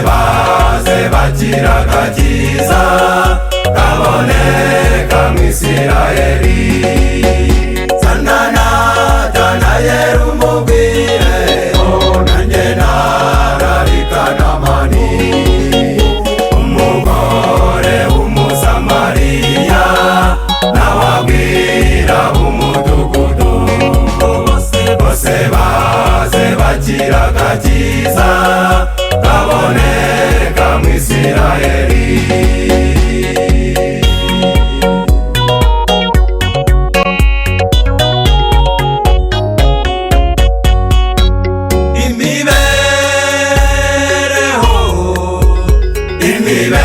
baze bakira agakiza kaboneka mu Isirayeli. Sanana Natanaeli umubwire nanjye nararika Namani umugore w'Umusamariya nawe abwira umudugudu bose baze bakira agakiza kaboneka mu Isirayeli.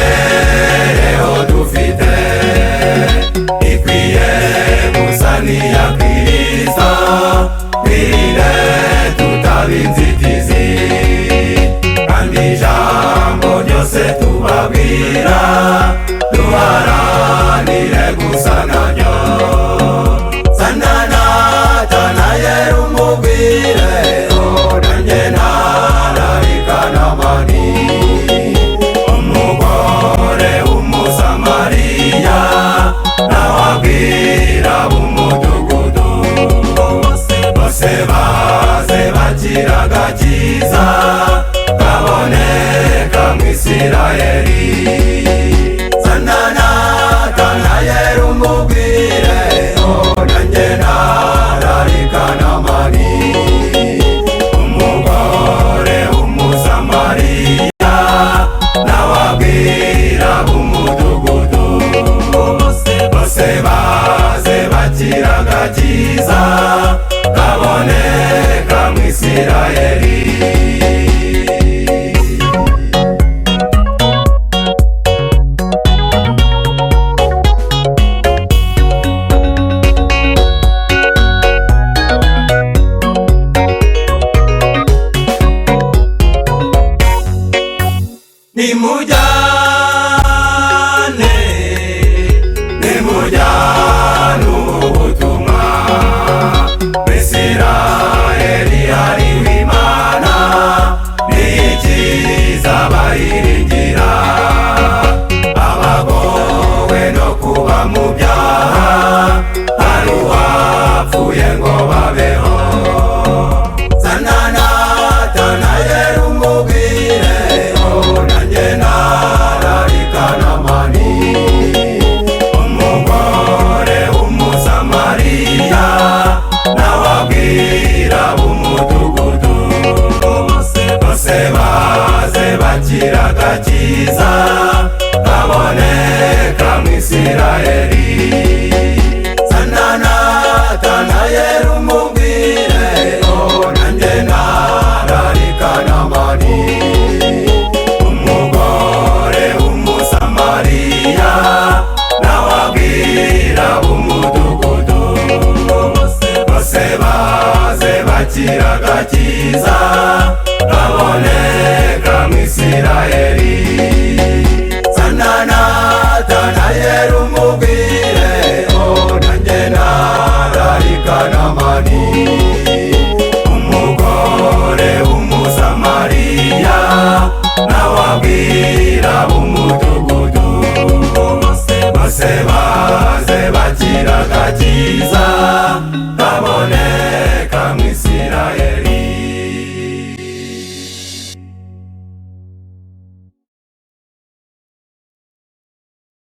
Imibereho dufite ikwiye gusa n'iya Kristo, twirinde tutaba inzitizi, kandi ijambo ryose tubabwira duharanire gusa naryo. Sanana Natanaeli umubwire nanjye nararika Namani umugore w'Umusamariya nawe abwira umudugudu bose baze bakira agakiza kaboneka mu Isirayeli. Sanana Natanaeli umubwire nanjye nararika Namani umugore w'Umusamariya nawe abwira umudugudu bose baze bakira agakiza kaboneka mu Isirayeli. Nimujyane ubutumwa mu Isirayeli hariho Imana n'ikiza bayiringira, abagowe no kuba mu byaha hari uwapfuye ngo babeho. Sanana Natanaeli umubwire nanjye nararika Namani umugore w'Umusamariya nawe abwira umudugudu bose baze bakira agakiza kaboneka mu Isirayeli. Sanana Natanaeli umubwire nanjye nararika Namani umugore w'Umusamariya nawe abwira umudugudu bose baze bakira agakiza